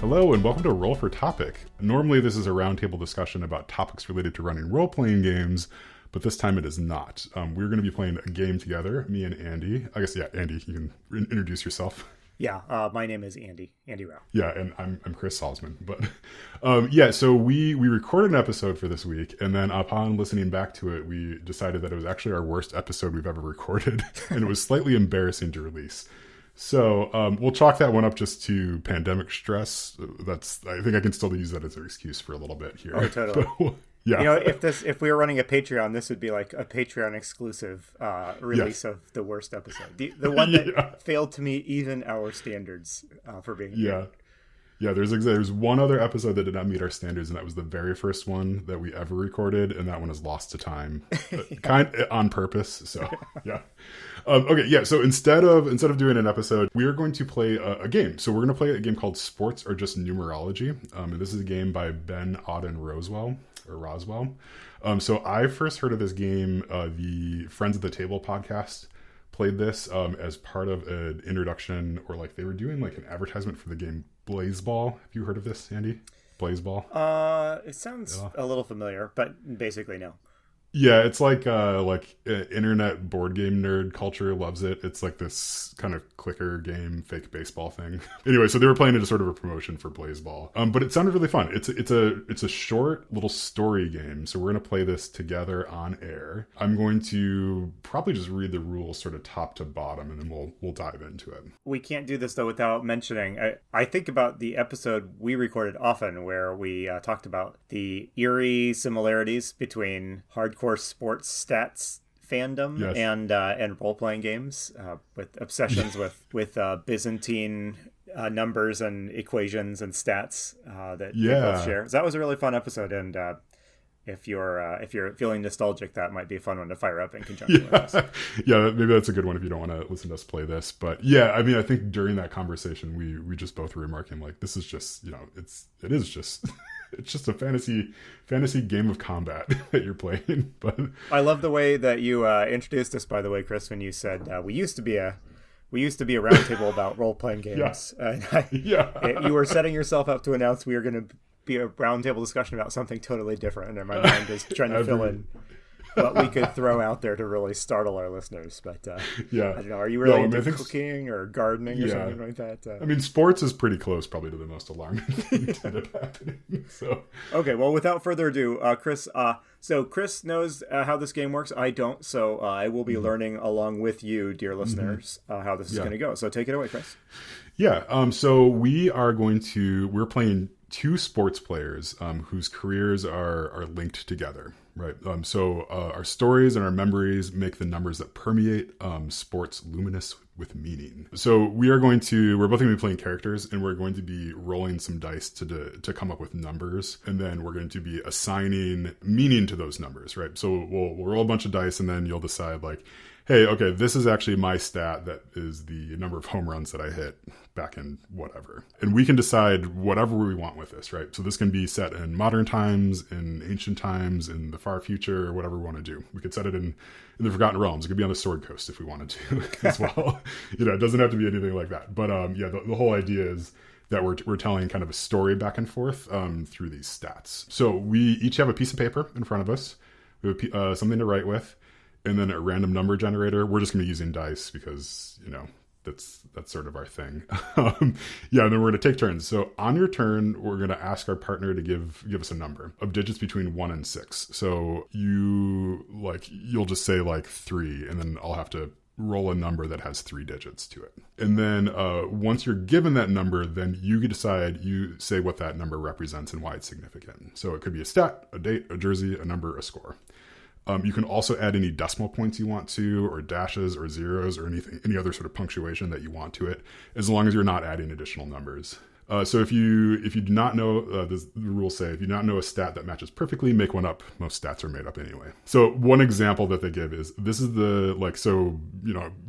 Hello and welcome to Roll for Topic. Normally this is a roundtable discussion about topics related to running role-playing games, but this time it is not. We're going to be playing a game together, me and Andy. I guess, Andy, you can introduce yourself. Yeah, my name is Andy Rao. Yeah, and I'm Chris Salzman. But so we recorded an episode for this week, and then upon listening back to it, we decided that it was actually our worst episode we've ever recorded, and it was slightly embarrassing to release. So we'll chalk that one up just to pandemic stress. I think I can still use that as an excuse for a little bit here. Oh, totally. But, yeah. You know, if we were running a Patreon, this would be like a Patreon exclusive release of the worst episode. The one that failed to meet even our standards for being good. Yeah, there's one other episode that did not meet our standards, and that was the very first one that we ever recorded, and that one is lost to time, on purpose. So yeah. So instead of doing an episode, we are going to play a game. So we're going to play a game called Sports Are Just Numerology, and this is a game by Ben Roswell. So I first heard of this game. The Friends at the Table podcast played this as part of an introduction, or like they were doing like an advertisement for the game Blaseball. Have you heard of this, Andy? Blaseball? It sounds a little familiar, but basically no. Yeah, it's like internet board game nerd culture loves it. It's like this kind of clicker game, fake baseball thing. Anyway, so they were playing it as sort of a promotion for Blaseball. But it sounded really fun. It's a short little story game. So we're going to play this together on air. I'm going to probably just read the rules sort of top to bottom, and then we'll dive into it. We can't do this though without mentioning. I think about the episode we recorded often where we talked about the eerie similarities between hardcore sports stats fandom and role-playing games with obsessions with Byzantine numbers and equations and stats that they both share. So that was a really fun episode, and if you're feeling nostalgic, that might be a fun one to fire up in conjunction with us. Yeah, maybe that's a good one if you don't want to listen to us play this. But yeah, I mean, I think during that conversation, we just both were remarking like, this is just, it is just it's just a fantasy game of combat that you're playing. But I love the way that you introduced us, by the way, Chris, when you said we used to be a roundtable about role-playing games. You were setting yourself up to announce we were going to be a roundtable discussion about something totally different, and my mind is trying to fill in what we could throw out there to really startle our listeners. But I don't know, are you really into cooking or gardening or something like that? I mean, sports is pretty close probably to the most alarming thing that ended up happening. So okay, well, without further ado, Chris, so Chris knows how this game works. I don't, so I will be learning along with you, dear listeners, how this is going to go. So take it away, Chris. So we're playing two sports players whose careers are linked together, right? So our stories and our memories make the numbers that permeate sports luminous with meaning. So we're both going to be playing characters, and we're going to be rolling some dice to come up with numbers, and then we're going to be assigning meaning to those numbers, right? So we'll roll a bunch of dice, and then you'll decide like, hey, okay, this is actually my stat that is the number of home runs that I hit back in whatever. And we can decide whatever we want with this, right? So this can be set in modern times, in ancient times, in the far future, or whatever we want to do. We could set it in the Forgotten Realms. It could be on the Sword Coast if we wanted to as well. It doesn't have to be anything like that. But the whole idea is that we're telling kind of a story back and forth through these stats. So we each have a piece of paper in front of us. We have something to write with, and then a random number generator. We're just going to be using dice because, that's sort of our thing. And then we're going to take turns. So on your turn, we're going to ask our partner to give us a number of digits between 1 and 6. So you'll just say like 3, and then I'll have to roll a number that has 3 digits to it. And then once you're given that number, then you say what that number represents and why it's significant. So it could be a stat, a date, a jersey, a number, a score. You can also add any decimal points you want to, or dashes or zeros or any other sort of punctuation that you want to it, as long as you're not adding additional numbers. So if you do not know, the rules say, if you do not know a stat that matches perfectly, make one up. Most stats are made up anyway. So one example that they give is, this is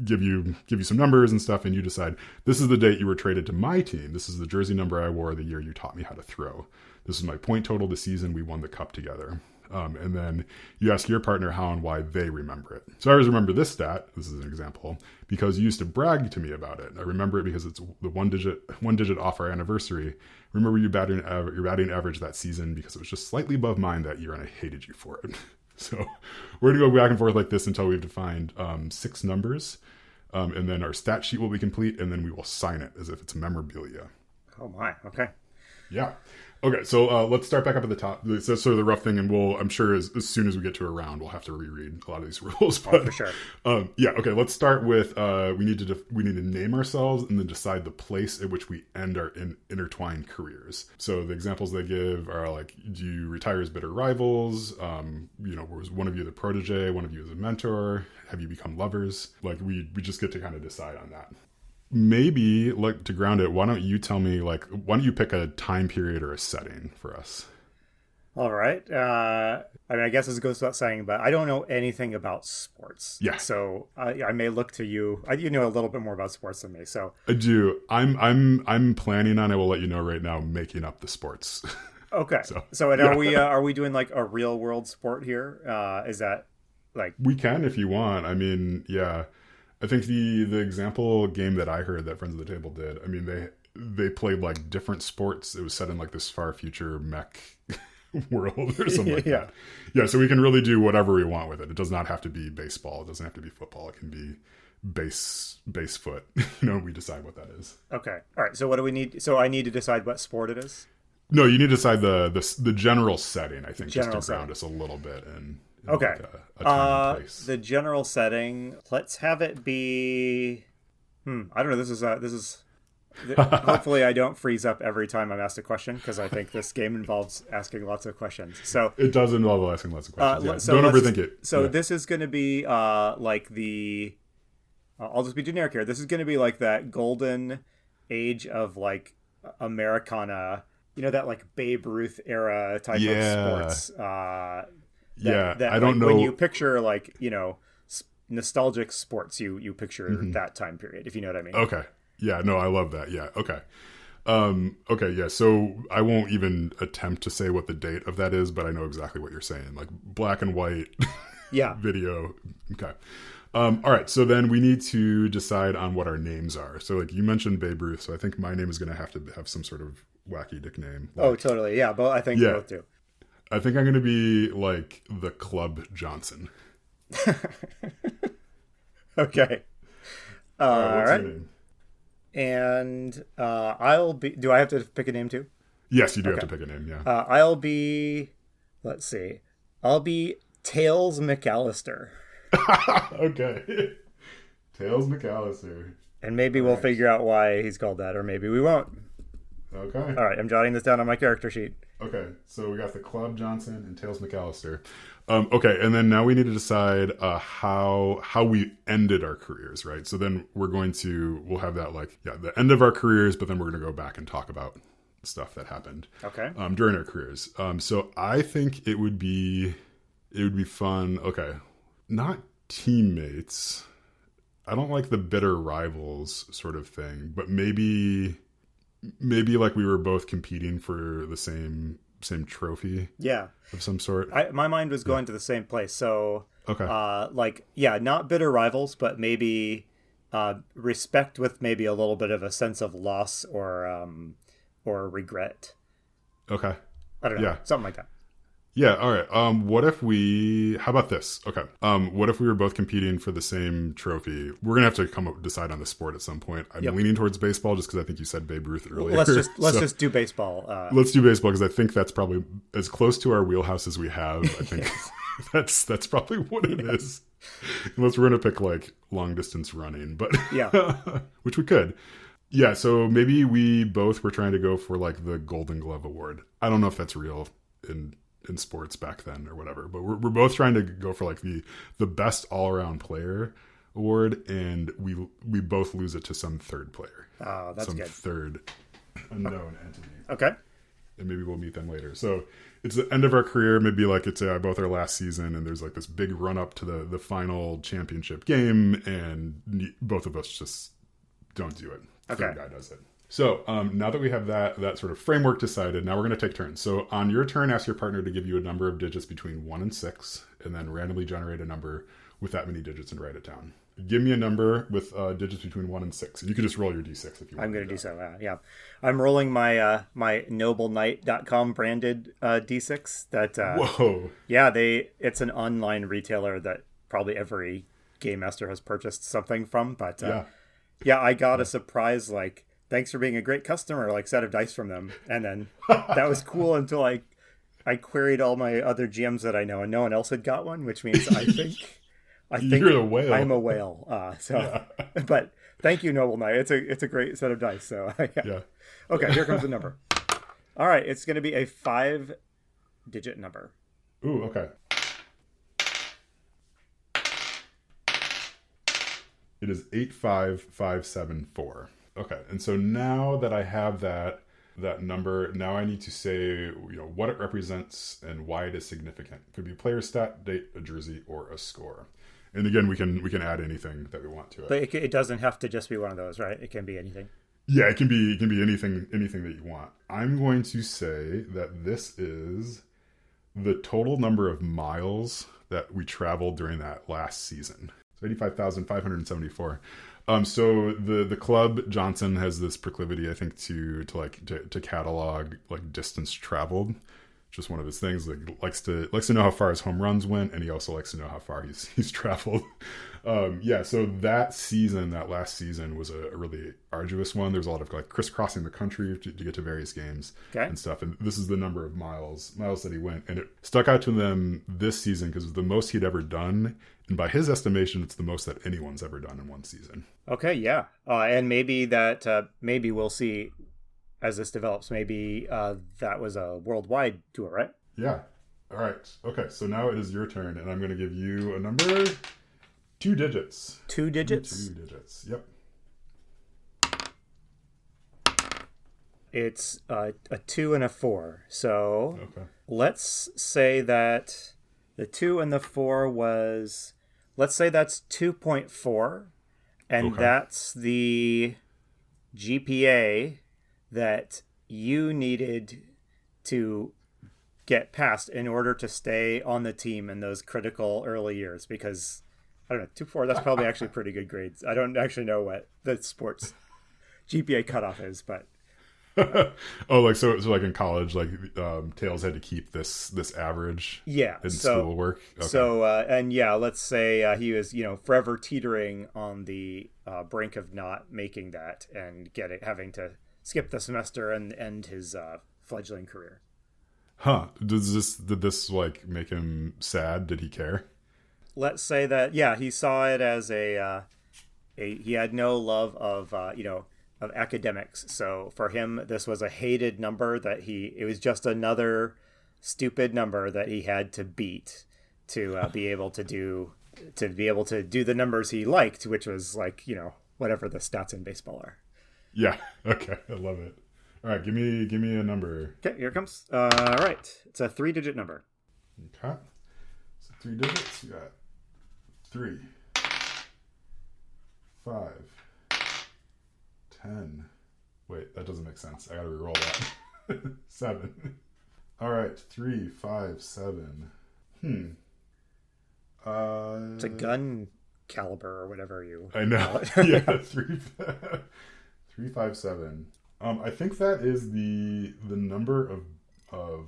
give you some numbers and stuff, and you decide, this is the date you were traded to my team. This is the jersey number I wore the year you taught me how to throw. This is my point total this season. We won the cup together. And then you ask your partner how and why they remember it. So I always remember this stat, this is an example, because you used to brag to me about it. I remember it because it's the one digit off our anniversary. Remember your batting average that season because it was just slightly above mine that year and I hated you for it. So we're going to go back and forth like this until we've defined 6 numbers. And then our stat sheet will be complete, and then we will sign it as if it's memorabilia. Oh my, okay. Yeah. Okay, so let's start back up at the top. That's sort of the rough thing, and I'm sure as soon as we get to a round, we'll have to reread a lot of these rules. But, for sure. Yeah, okay, let's start with, we need to name ourselves and then decide the place at which we end our intertwined careers. So the examples they give are like, do you retire as bitter rivals? Was one of you the protege, one of you is a mentor? Have you become lovers? Like, we just get to kind of decide on that. Maybe, like, to ground it, why don't you tell me, like, why don't you pick a time period or a setting for us? All right. I guess this goes without saying, but I don't know anything about sports. Yeah. So I may look to you. You know a little bit more about sports than me. So I do. I'm planning on, I will let you know right now, making up the sports. Okay. So are we doing like a real world sport here? Is that like... We can if you want. I mean, yeah. I think the example game that I heard that Friends of the Table did, I mean, they played like different sports. It was set in like this far future mech world or something like that. Yeah, so we can really do whatever we want with it. It does not have to be baseball. It doesn't have to be football. It can be base foot. We decide what that is. Okay. All right. So what do we need? So I need to decide what sport it is? No, you need to decide the general setting, I think, just to ground us a little bit and... Okay. Like a time and place. The general setting. Let's have it be. I don't know. This is. Hopefully, I don't freeze up every time I'm asked a question because I think this game involves asking lots of questions. So it does involve asking lots of questions. So don't overthink it. So this is going to be like the. I'll just be generic here. This is going to be like that golden age of like Americana. That like Babe Ruth era type of sports. I don't know. When you picture like, nostalgic sports, you picture that time period, if you know what I mean. Okay. Yeah, no, I love that. Yeah. Okay. Okay. Yeah. So I won't even attempt to say what the date of that is, but I know exactly what you're saying. Like black and white video. Okay. All right. So then we need to decide on what our names are. So like you mentioned Babe Ruth. So I think my name is going to have some sort of wacky nickname. Like, totally. Yeah. But I think both do. I think I'm going to be like the Club Johnson. Okay. All right. And I'll be... Do I have to pick a name too? Yes, you do have to pick a name, yeah. I'll be... Let's see. I'll be Tails McAllister. Okay. Tails McAllister. And maybe we'll figure out why he's called that, or maybe we won't. Okay. All right, I'm jotting this down on my character sheet. Okay, so we got the Club Johnson and Tails McAllister. Okay, and then now we need to decide how we ended our careers, right? So then we'll have that the end of our careers, but then we're going to go back and talk about stuff that happened during our careers. So I think it would be fun. Okay, not teammates. I don't like the bitter rivals sort of thing, but maybe like we were both competing for the same trophy of some sort. My mind was going to the same place. So okay, not bitter rivals, but maybe respect with maybe a little bit of a sense of loss or regret. Okay, I don't know, something like that. Yeah, all right. How about this? Okay. What if we were both competing for the same trophy? We're going to have to decide on the sport at some point. I'm leaning towards baseball just because I think you said Babe Ruth earlier. Let's just do baseball. Let's do baseball because I think that's probably as close to our wheelhouse as we have. I think that's probably what it is. Unless we're going to pick like long distance running, but which we could. Yeah, so maybe we both were trying to go for like the Golden Glove Award. I don't know if that's real in sports back then or whatever, but we're both trying to go for like the best all-around player award, and we both lose it to some third player. Oh, that's good. Third unknown entity. Okay. And maybe we'll meet them later. So it's the end of our career, maybe like it's both our last season, and there's like this big run up to the final championship game, and both of us just don't do it. Okay. Third guy does it. So now that we have that sort of framework decided, now we're going to take turns. So on your turn, ask your partner to give you a number of digits between 1 and 6, and then randomly generate a number with that many digits and write it down. Give me a number with digits between 1 and 6. And you can just roll your d6 if you want. I'm going to do so, yeah. I'm rolling my my nobleknight.com branded d6. That Whoa. Yeah, it's an online retailer that probably every game master has purchased something from. But I got a surprise, like, thanks for being a great customer, like, set of dice from them. And then that was cool until I queried all my other GMs that I know, and no one else had got one, which means I think You're a whale. I'm a whale. But thank you, Noble Knight. It's a great set of dice. So Yeah. Okay, here comes the number. All right, it's going to be a 5-digit number. Ooh, okay. It is 85574. Okay, and so now that I have that number, now I need to say, what it represents and why it is significant. It could be a player stat, date, a jersey, or a score. And again, we can add anything that we want to it. But it doesn't have to just be one of those, right? It can be anything. Yeah, it can be anything that you want. I'm going to say that this is the total number of miles that we traveled during that last season. So 85,574. So the club, Johnson, has this proclivity, I think, to catalog like distance traveled. Just one of his things. Like likes to know how far his home runs went, and he also likes to know how far he's traveled. So that last season was a really arduous one. There's a lot of like crisscrossing the country to get to various games and stuff. And this is the number of miles that he went, and it stuck out to them this season because it was the most he'd ever done. And by his estimation, it's the most that anyone's ever done in one season. Okay, yeah. And maybe maybe we'll see as this develops. Maybe that was a worldwide tour, right? Yeah. All right. Okay, so now it is your turn, and I'm going to give you a number, 2 digits. 2 digits? 2 digits, yep. It's a 2 and a 4. So let's say that the 2 and the 4 was, let's say that's 2.4, and that's the GPA that you needed to get past in order to stay on the team in those critical early years. Because, I don't know, 2.4, that's probably actually pretty good grades. I don't actually know what the sports GPA cutoff is, but... so like in college, like Tails had to keep this average in schoolwork. Okay. So let's say he was forever teetering on the brink of not making that and having to skip the semester and end his fledgling career. Did this like make him sad? Did he care? Let's say that he saw it as he had no love of of academics. So for him, this was a hated number it was just another stupid number that he had to beat to be able to do the numbers he liked, which was like, whatever the stats in baseball are. Yeah. Okay. I love it. All right. Give me a number. Okay. Here it comes. All right. It's a 3-digit number. Okay. So 3 digits. You got 3, 5, 10. Wait, that doesn't make sense. I gotta re-roll that. 7. All right, 3, 5, 7. It's a gun caliber or whatever you. I know. Yeah, 3, 5, 7. I think that is the number of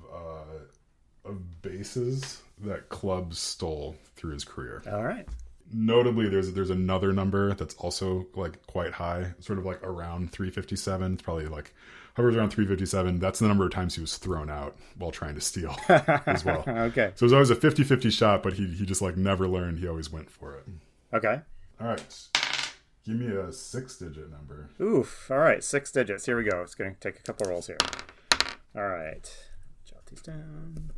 bases that Clubs stole through his career. All right. Notably, there's another number that's also like quite high, sort of like around 357. It's probably like hovers around 357. That's the number of times he was thrown out while trying to steal as well. Okay. So it was always a 50-50 shot, but he just like never learned. He always went for it. Okay. All right. Give me a 6-digit number. Oof. All right. 6 digits. Here we go. It's going to take a couple rolls here. All right. Jot these down.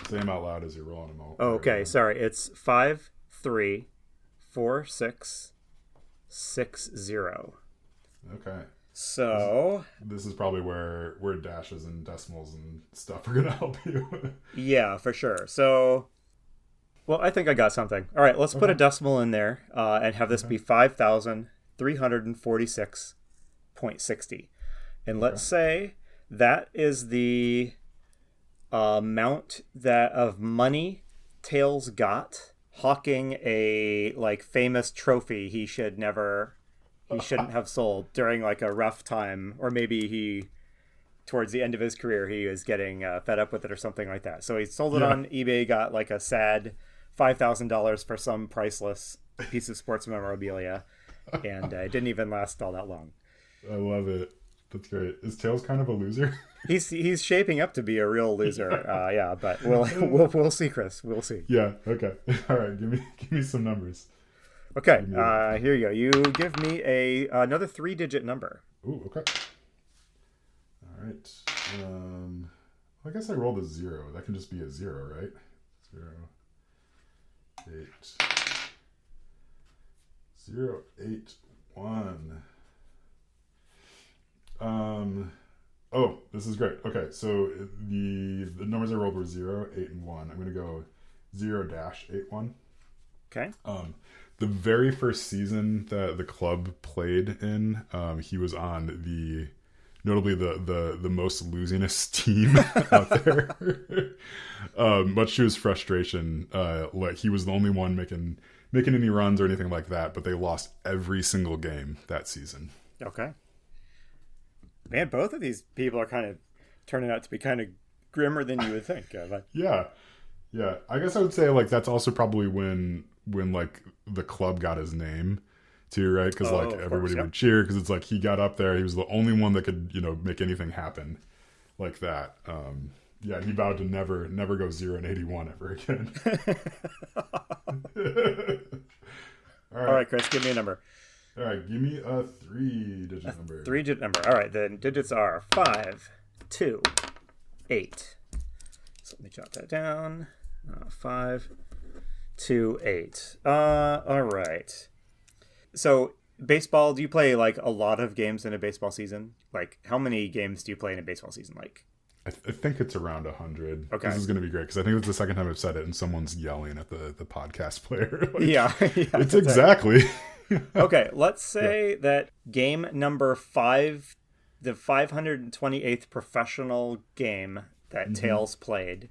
Say them out loud as you're rolling them all. Oh, okay. Sorry. It's 5, 3, 4, 6, 6, 0. Okay. So this is probably where dashes and decimals and stuff are going to help you. Yeah, for sure. So Well, I think I got something. All right, let's put a decimal in there and have this be 5,346.60. And let's say that is the amount that of money Tails got hawking a like famous trophy he shouldn't have sold during like a rough time, or maybe he towards the end of his career he was getting fed up with it or something like that. So he sold it on eBay, got like a sad $5,000 for some priceless piece of sports memorabilia, and it didn't even last all that long. I love it. That's great. Is Tails kind of a loser? He's shaping up to be a real loser. But we'll see, Chris. We'll see. Yeah. Okay. All right. Give me some numbers. Okay. Here you go. You give me another 3-digit number. Ooh. Okay. All right. I guess I rolled a 0. That can just be a 0, right? 0, 8, 0, 8, 1. Oh, this is great. Okay, so the numbers I rolled were 0, 8, and 1. I'm going to go 0-81. Okay. The very first season that the club played in, he was on notably the most losingest team out there. Much to his frustration, like he was the only one making any runs or anything like that, but they lost every single game that season. Okay. Man, both of these people are kind of turning out to be kind of grimmer than you would think. Yeah. I guess I would say like that's also probably when like the club got his name too, right? Because like everybody would cheer because it's like he got up there. He was the only one that could make anything happen like that. Yeah, he vowed to never go 0-81 ever again. All right, Chris, give me a number. All right, give me a 3-digit number. 3-digit number. All right, the digits are 5, 2, 8. So let me jot that down. 5, 2, 8. All right. So baseball, do you play like a lot of games in a baseball season? Like how many games do you play in a baseball season? Like I think it's around 100. Okay. This is going to be great because I think it's the second time I've said it and someone's yelling at the podcast player. Like, yeah, it's exactly. Okay, let's say that game number 5, the 528th professional game that Tails played,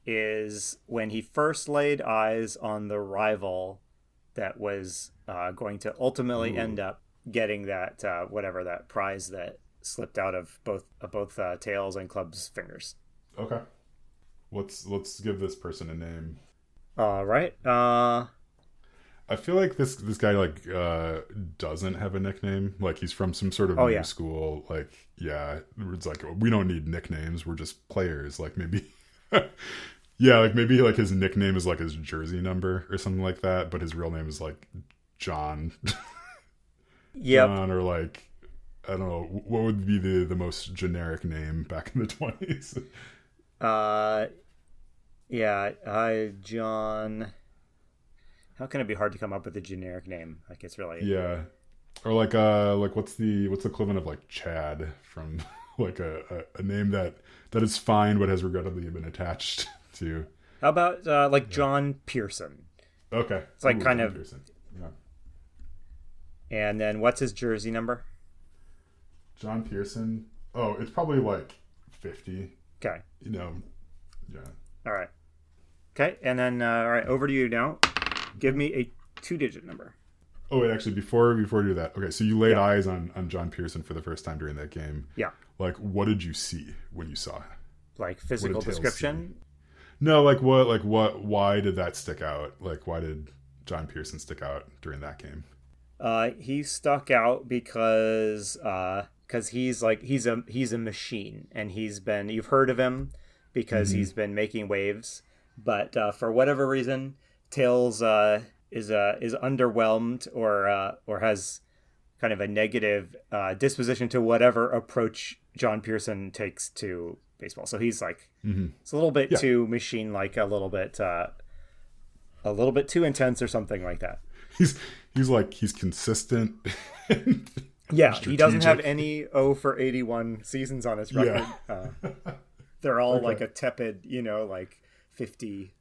is when he first laid eyes on the rival that was going to ultimately end up getting that whatever that prize that slipped out of both Tails and Club's fingers. Okay, let's give this person a name. All right. I feel like this guy like doesn't have a nickname. Like he's from some sort of new school. Like it's like we don't need nicknames. We're just players. Like maybe, like maybe like his nickname is like his jersey number or something like that. But his real name is like John. John, or like I don't know what would be the most generic name back in the 20s. John. How can it be hard to come up with a generic name? Like it's really or like what's the equivalent of like Chad from like a name that is fine but has regrettably been attached to. How about John Pearson? Okay, it's like kind John of Pearson. Yeah. And then what's his jersey number? John Pearson. Oh, it's probably like 50. Okay. Yeah. All right. Okay, and then all right, over to you now. Give me a 2-digit number. Oh, wait, actually, before we do that, okay, so you laid eyes on John Pearson for the first time during that game. Yeah. Like, what did you see when you saw it? Like physical description? No, why did that stick out? Like, why did John Pearson stick out during that game? He stuck out because he's a machine, and you've heard of him because he's been making waves, but for whatever reason, Tails is underwhelmed or has kind of a negative disposition to whatever approach John Pearson takes to baseball. So he's like it's a little bit too machine like, a little bit too intense or something like that. He's consistent. Yeah, he doesn't have any 0 for 81 seasons on his record. They're all like a tepid, like 50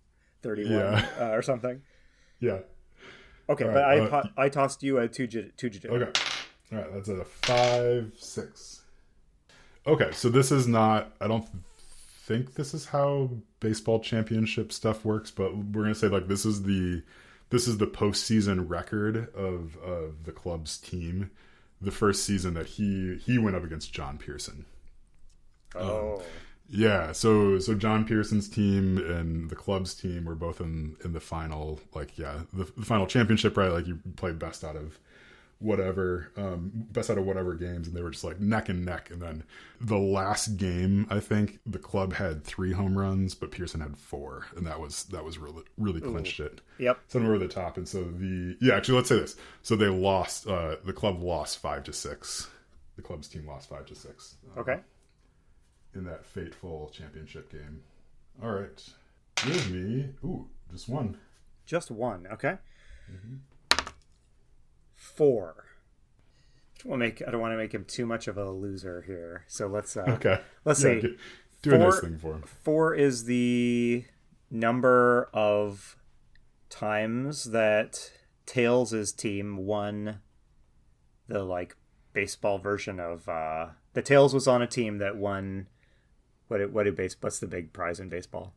31 Yeah. or something. Yeah. Okay, All but right, I tossed you a two digit. okay. All right, that's a 5-6. Okay, so this is not. I don't think this is how baseball championship stuff works, but we're gonna say like this is the postseason record of the club's team. The first season that he went up against John Pearson. Oh. Yeah, so John Pearson's team and the club's team were both in the final, like the final championship, right? Like you played best out of whatever games, and they were just like neck and neck. And then the last game, I think the club had 3 home runs, but Pearson had 4, and that was really clinched it. Yep. Sent them over the top, and so actually let's say this. So they lost. The club lost 5-6. The club's team lost 5-6. Okay. In that fateful championship game. All right, give me just one. Just one. Okay. 4. I don't want to make him too much of a loser here. So let's see. Do a nice thing for him. 4 is the number of times that Tails' team won the like baseball version of the Tails was on a team that won what's the big prize in baseball?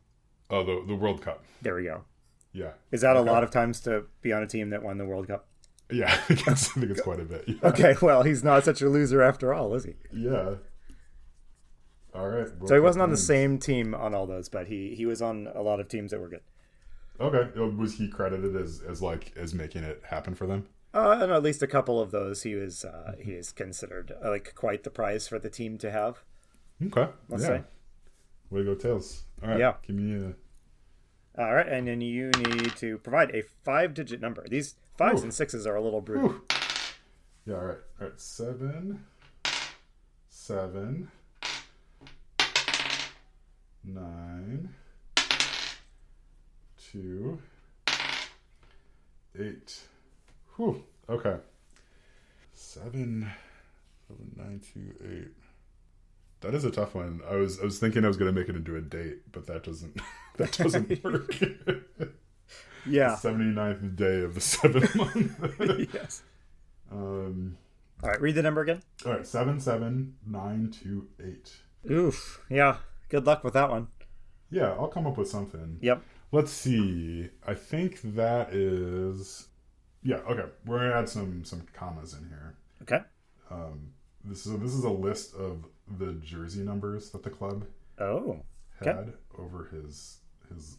Oh, the World Cup. There we go. Yeah. Is that a lot of times to be on a team that won the World Cup? Yeah, I think it's quite a bit. Yeah. Okay, well, he's not such a loser after all, is he? Yeah. All right. So he wasn't on the same team on all those, but he was on a lot of teams that were good. Okay. Was he credited as making it happen for them? And at least a couple of those he is considered like quite the prize for the team to have. Okay. Let's say. Way to go, Tails. All right. Yeah. Give me a... All right, and then you need to provide a 5-digit number. These 5s and 6s are a little brutal. Ooh. Yeah, all right. All right, 7, 9, 2, 8. Whew. Okay. 7, 9, 2, 8. That is a tough one. I was thinking I was going to make it into a date, but that doesn't work. Yeah. The 79th day of the 7th month. Yes. All right, read the number again. All right, 77928. Oof. Yeah. Good luck with that one. Yeah, I'll come up with something. Yep. Let's see. I think that is... Yeah, okay. We're going to add some commas in here. Okay. This is a list of the jersey numbers that the club had over his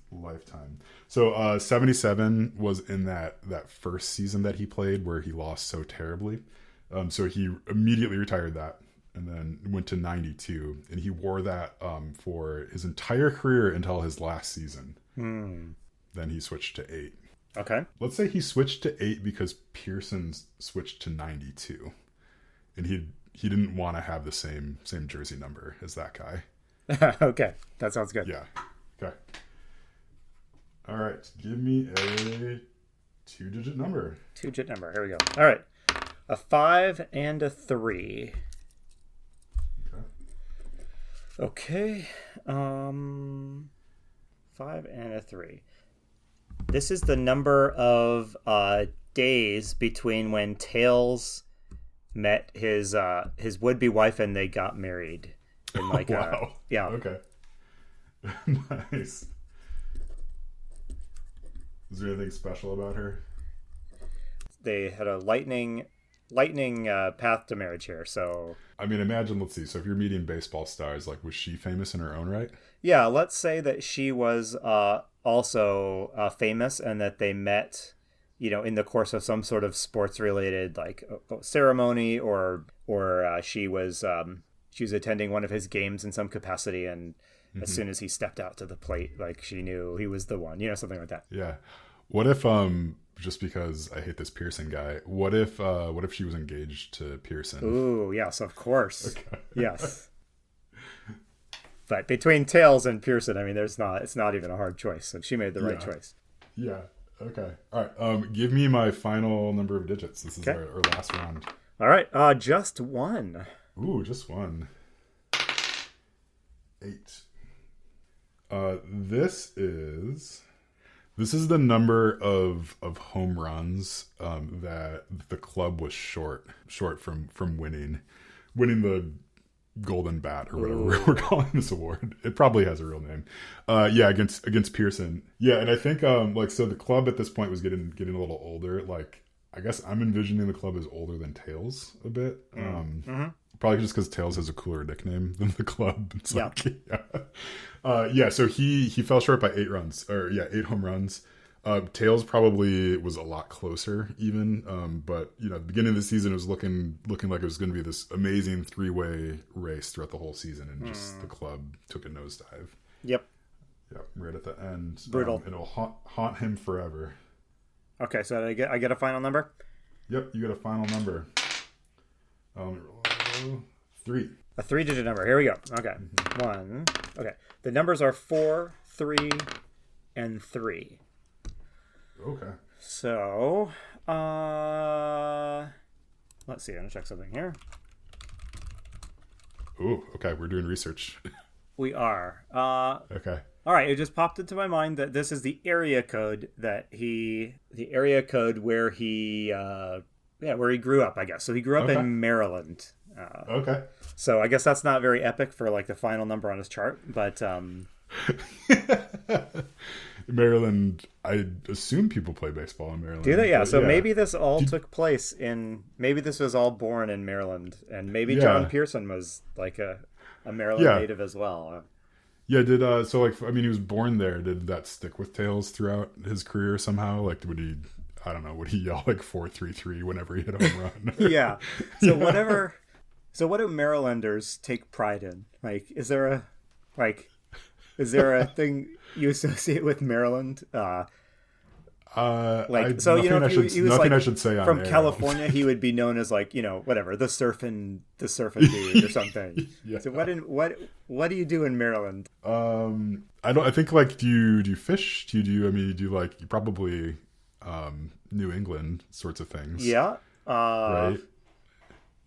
lifetime. So 77 was in that first season that he played where he lost so terribly. So he immediately retired that and then went to 92, and he wore that for his entire career until his last season. Then he switched to 8. Okay. Let's say he switched to 8 because Pearson switched to 92, and he didn't want to have the same jersey number as that guy. Okay, that sounds good. Yeah. Okay. All right. Give me a 2-digit number. 2-digit number. Here we go. All right. A 5 and a 3. Okay. 5 and a 3. This is the number of days between when Tails met his would-be wife and they got married. In like wow. Yeah. Okay. Nice. Is there anything special about her? They had a lightning path to marriage here. So I mean, imagine. Let's see. So if you're meeting baseball stars, like, was she famous in her own right? Yeah. Let's say that she was also famous, and that they met, in the course of some sort of sports related like ceremony, or she was attending one of his games in some capacity, and as soon as he stepped out to the plate, like, she knew he was the one, something like that. Yeah. What if just because I hate this Pearson guy, what if she was engaged to Pearson? Ooh, yes, of course. Okay. Yes. But between Tails and Pearson, I mean, it's not even a hard choice. So she made the right choice. Yeah. Okay. All right. Give me my final number of digits. This is our last round. All right. Just one. Ooh, just one. 8. This is This is the number of home runs that the club was short from winning the Golden Bat or whatever we're calling this award. It probably has a real name. Yeah, against Pearson. Yeah, and I think so the club at this point was getting a little older. Like, I guess I'm envisioning the club as older than Tails a bit. Probably just because Tails has a cooler nickname than the club. It's like, yeah. So he fell short by 8 home runs. Tails probably was a lot closer even. But at the beginning of the season, it was looking like it was going to be this amazing 3-way race throughout the whole season, and just the club took a nosedive. Yep. Right at the end. Brutal. It'll haunt him forever. Okay, so I get a final number? Yep, you got a final number. 3. A 3-digit number. Here we go. Okay. 1. Okay. The numbers are 4, 3, and 3. Okay. So, let's see. I'm going to check something here. Ooh, okay. We're doing research. We are. Okay. All right. It just popped into my mind that this is the area code where he grew up, I guess. So he grew up in Maryland. Okay. So I guess that's not very epic for like the final number on his chart, but Maryland, I assume people play baseball in Maryland. Do they? Yeah. So maybe this all took place maybe this was all born in Maryland, and maybe John Pearson was like a Maryland native as well. Yeah, he was born there. Did that stick with Tails throughout his career somehow? Like, would he yell like 4-3-3 whenever he hit a home run? Yeah. So whatever. So what do Marylanders take pride in? Like, is there a thing you associate with Maryland? If he was nothing I should say on from air. California, he would be known as like, whatever, the surfing dude or something. Yeah. So what do you do in Maryland? I think like do you fish? You probably New England sorts of things. Yeah. Right.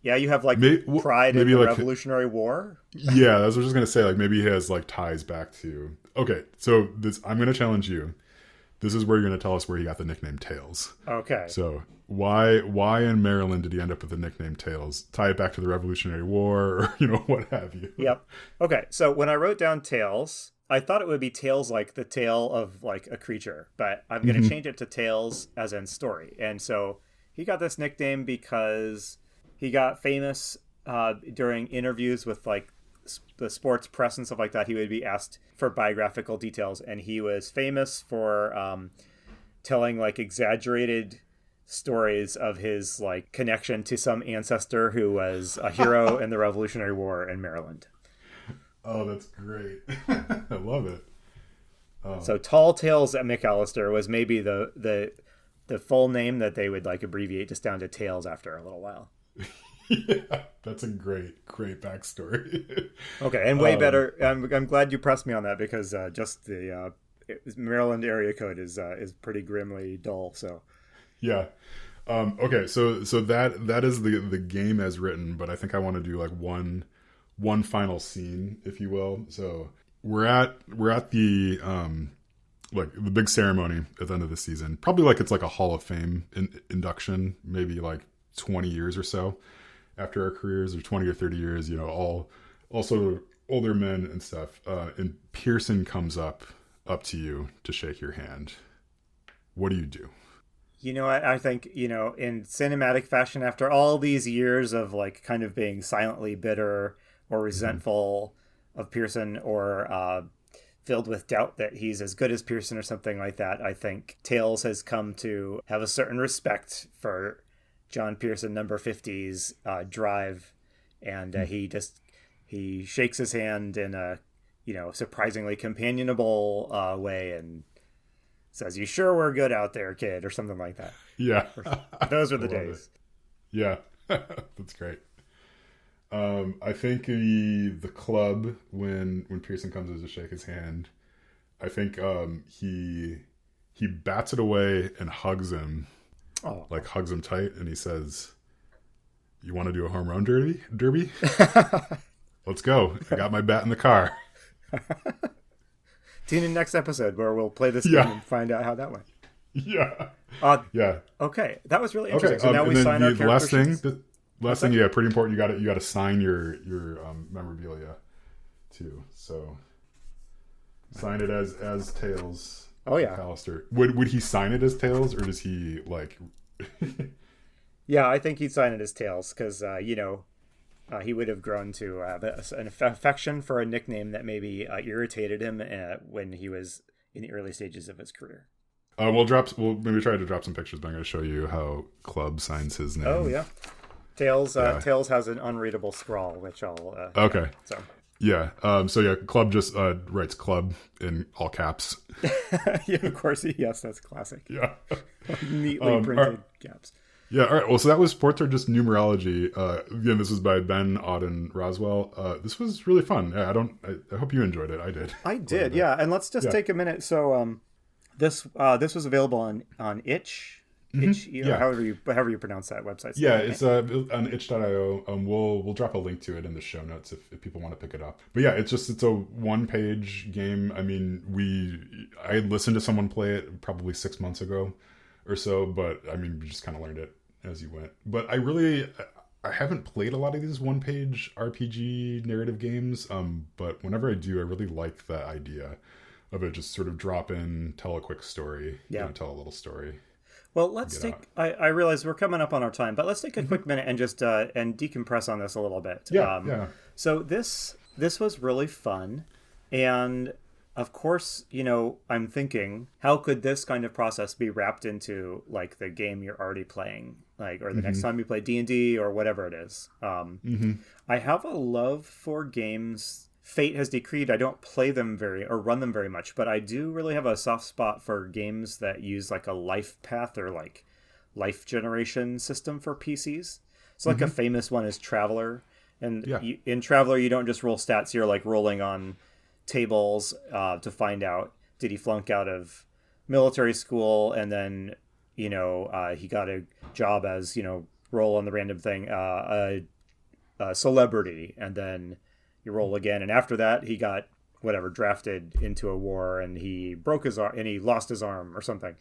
Yeah, you have pride in the Revolutionary War. Yeah, that's what I was just gonna say. Like maybe he has like ties back to. Okay, so I'm gonna challenge you. This is where you're gonna tell us where he got the nickname Tails. Okay. So why in Maryland did he end up with the nickname Tails? Tie it back to the Revolutionary War, or what have you? Yep. Okay, so when I wrote down Tails, I thought it would be Tails like the tail of like a creature, but I'm gonna change it to Tails as in story. And so he got this nickname because he got famous during interviews with like the sports press and stuff like that. He would be asked for biographical details, and he was famous for telling like exaggerated stories of his like connection to some ancestor who was a hero in the Revolutionary War in Maryland. Oh, that's great. I love it. Oh. So Tall Tales at McAllister was maybe the full name that they would like abbreviate just down to Tails after a little while. Yeah, that's a great backstory. Okay, and way better. I'm glad you pressed me on that because just the Maryland area code is pretty grimly dull. So yeah. Okay, so that is the game as written, but I think I want to do like one final scene, if you will. So we're at the like the big ceremony at the end of the season. Probably like it's like a Hall of Fame induction, maybe like 20 years or so after our careers, or 20 or 30 years, all sort of older men and stuff. And Pearson comes up to you to shake your hand. What do you do? I think, in cinematic fashion, after all these years of like kind of being silently bitter or resentful of Pearson, or filled with doubt that he's as good as Pearson or something like that, I think Tails has come to have a certain respect for John Pearson, number 50's drive, and he shakes his hand in a surprisingly companionable way and says, "You sure were good out there, kid," or something like that. Yeah, those were the days. It. Yeah, that's great. I think the club when Pearson comes in to shake his hand, I think he bats it away and hugs him. Oh. Like hugs him tight, and he says, "You want to do a home run derby? Let's go. I got my bat in the car." Tune in next episode where we'll play this game Yeah. and find out how that went. Yeah. Uh, Yeah. okay, that was really Okay. interesting. So now And we then sign our the character last thing, sheets. the last thing, yeah, pretty important. You got to sign your memorabilia too. So sign it as Tails. Oh yeah. Alistair. Would he sign it as Tails, or does he like? Yeah, I think he'd sign it as Tails because he would have grown to have an affection for a nickname that maybe irritated him when he was in the early stages of his career. We'll maybe try to drop some pictures, but I'm going to show you how Club signs his name. Oh yeah, Tails. Tails has an unreadable scrawl, which I'll. Okay. So. Yeah. Club just writes Club in all caps. Yeah, of course. Yes, that's classic. Yeah. Neatly printed caps. Yeah. All right. Well, so that was Sports Are Just Numerology. Again, this was by Ben Roswell. This was really fun. Yeah, I hope you enjoyed it. I did. I did. Yeah. And let's just take a minute. So, this was available on Itch. Itch, however you pronounce that website. Yeah, it's on itch.io. We'll drop a link to it in the show notes if people want to pick it up. But yeah, it's a one-page game. I mean, I listened to someone play it probably 6 months ago or so, but I mean, we just kind of learned it as you went. But I haven't played a lot of these one-page RPG narrative games. But whenever I do, I really like the idea of it. Just sort of drop in, tell a quick story, tell a little story. Well, let's take. I realize we're coming up on our time, but let's take a quick minute and just and decompress on this a little bit. Yeah. So this was really fun, and of course, I'm thinking, how could this kind of process be wrapped into like the game you're already playing, like, or the next time you play D&D or whatever it is. I have a love for games. Fate has decreed I don't play them run them very much, but I do really have a soft spot for games that use like a life path or like life generation system for PCs. So like a famous one is Traveler, and in Traveler you don't just roll stats, you're like rolling on tables to find out, did he flunk out of military school, and then he got a job as roll on the random thing, a celebrity, and then you roll again, and after that he got drafted into a war, and he broke his arm and he lost his arm or something.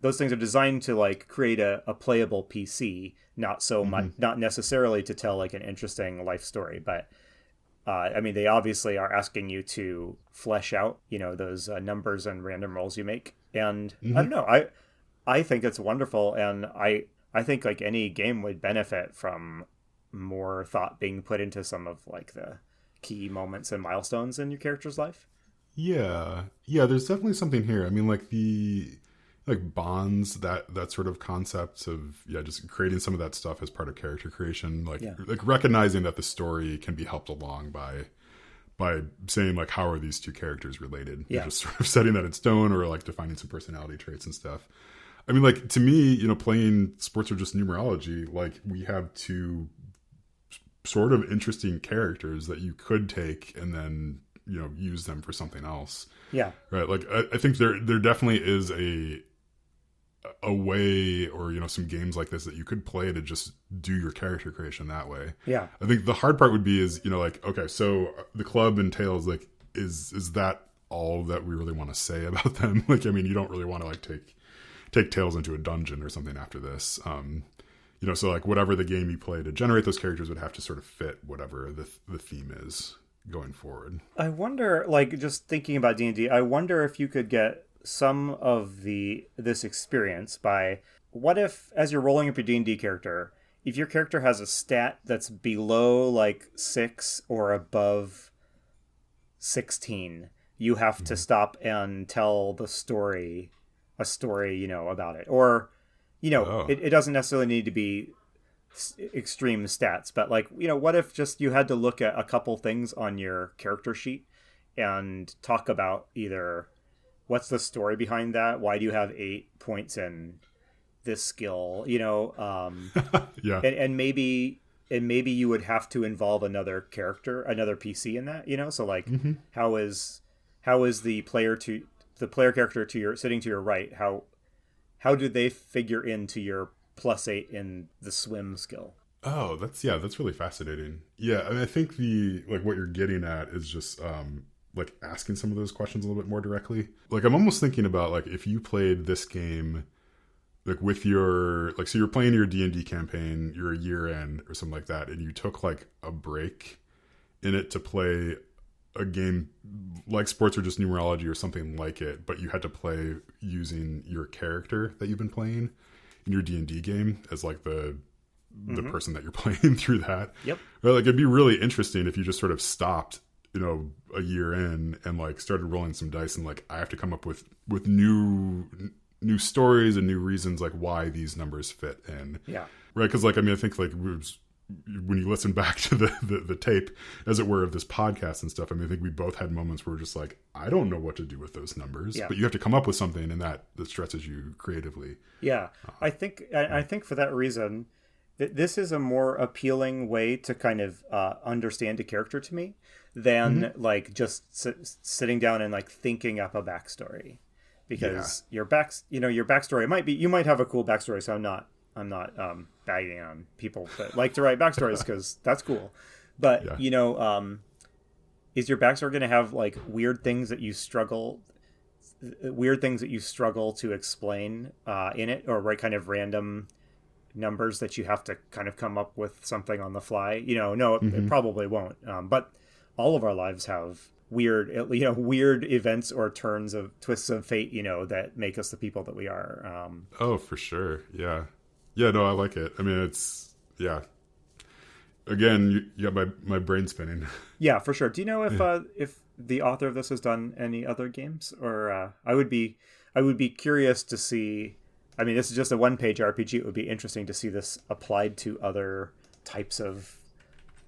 Those things are designed to like create a playable PC, not so much, not necessarily to tell like an interesting life story, but I mean, they obviously are asking you to flesh out those numbers and random rolls you make, and I don't know, I think it's wonderful, and I think like any game would benefit from more thought being put into some of like the key moments and milestones in your character's life. Yeah, there's definitely something here. I mean, like the bonds, that sort of concepts of just creating some of that stuff as part of character creation, like recognizing that the story can be helped along by saying like, how are these two characters related? You're just sort of setting that in stone, or like defining some personality traits and stuff. I mean, like, to me, playing Sports Are Just Numerology, like, we have two sort of interesting characters that you could take and then use them for something else. Yeah, right. Like, I think there definitely is a way, or some games like this that you could play to just do your character creation that way. Yeah, I think the hard part would be is like, okay, so the Club and Tails, like, is that all that we really want to say about them? Like, I mean, you don't really want to like take Tails into a dungeon or something after this. So like whatever the game you play to generate those characters would have to sort of fit whatever the theme is going forward. I wonder, like, just thinking about D&D, I wonder if you could get some of this experience by, what if, as you're rolling up your D&D character, if your character has a stat that's below like 6 or above 16, you have to stop and tell a story, about it. Or it doesn't necessarily need to be extreme stats, but like, what if just you had to look at a couple things on your character sheet and talk about either what's the story behind that, why do you have 8 points in this skill, yeah, and maybe you would have to involve another character, another PC in that, so like, how is the player character to your sitting to your right, how do they figure into your +8 in the swim skill? That's really fascinating. Yeah, I mean, I think what you're getting at is just like asking some of those questions a little bit more directly. Like I'm almost thinking about like if you played this game like with your like, so you're playing your D&D campaign, you're a year in or something like that, and you took like a break in it to play a game like Sports Are Just Numerology or something like it, but you had to play using your character that you've been playing in your D&D game as like the person that you're playing through that. Yep. But like it'd be really interesting if you just sort of stopped, you know, a year in and like started rolling some dice and like I have to come up with new stories and new reasons like why these numbers fit in. Yeah. Right. Because like I mean I think like when you listen back to the tape, as it were, of this podcast and stuff, I mean I think we both had moments where we're just like, I don't know what to do with those numbers. Yeah. But you have to come up with something and that stresses you creatively. Yeah. I think for that reason this is a more appealing way to kind of understand a character to me than like just sitting down and like thinking up a backstory, because your backstory might be, you might have a cool backstory. So I'm not bagging on people that like to write backstories because that's cool. But is your backstory going to have like weird things that you struggle to explain in it, or right kind of random numbers that you have to kind of come up with something on the fly? No, it probably won't. But all of our lives have weird events or twists of fate, that make us the people that we are. Oh, for sure. Yeah. Yeah, no, I like it. I mean, it's, yeah. Again, you got my brain spinning. Yeah, for sure. Do you know if the author of this has done any other games? Or I would be curious to see. I mean, this is just a one-page RPG. It would be interesting to see this applied to other types of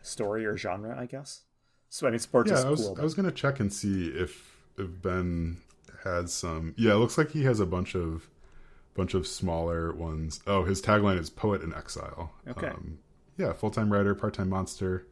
story or genre, I guess. So, I mean, sports is cool. I was going to check and see if Ben has some. Yeah, it looks like he has a bunch of smaller ones. Oh, his tagline is Poet in Exile. Okay. Yeah, full-time writer, part-time monster,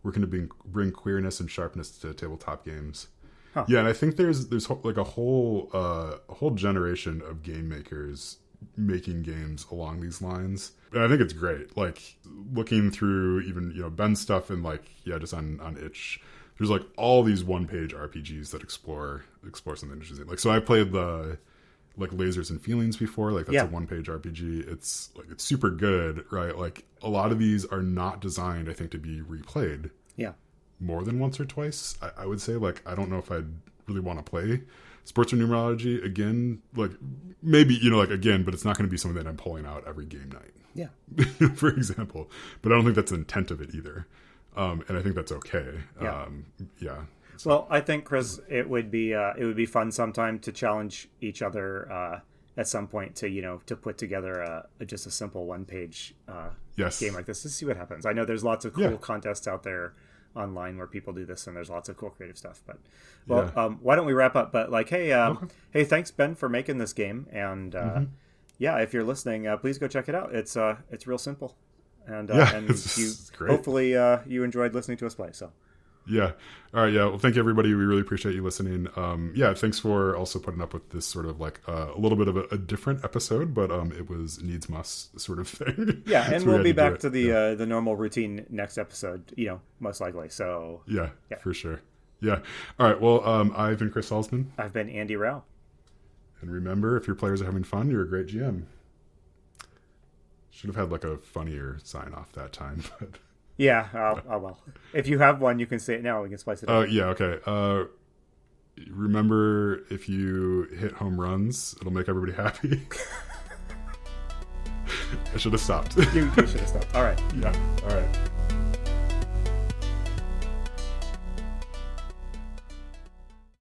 working to bring queerness and sharpness to tabletop games. Huh. Yeah, and I think there's like a whole generation of game makers making games along these lines. And I think it's great. Like looking through even, Ben's stuff and like, just on Itch, there's like all these one-page RPGs that explore something interesting. Like, so I played the like Lasers and Feelings before. Like that's a one-page RPG. It's like, it's super good, right? Like a lot of these are not designed, I think, to be replayed. Yeah. More than once or twice. I would say, like, I don't know if I'd really want to play Sports or Numerology again. Like maybe, like again, but it's not going to be something that I'm pulling out every game night. Yeah. For example. But I don't think that's the intent of it either. And I think that's okay. Yeah. Well, I think, Chris, it would be fun sometime to challenge each other at some point to put together just a simple one-page game like this to see what happens. I know there's lots of cool contests out there online where people do this, and there's lots of cool creative stuff. But why don't we wrap up? But like, hey, thanks, Ben, for making this game, and if you're listening, please go check it out. It's real simple, and it's great. Hopefully you enjoyed listening to us play. So. Yeah. All right. Yeah. Well, thank you, everybody. We really appreciate you listening. Thanks for also putting up with this sort of like a little bit of a different episode, but it was needs must sort of thing. Yeah, and so we'll be back to the normal routine next episode, most likely. So yeah, for sure. Yeah. All right. Well, I've been Chris Salzman. I've been Andy Rao. And remember, if your players are having fun, you're a great GM. Should have had like a funnier sign off that time, but. Yeah, well. If you have one, you can say it now. We can splice it up. Yeah, okay. Remember, if you hit home runs, it'll make everybody happy. I should have stopped. You should have stopped. All right. Yeah, all right.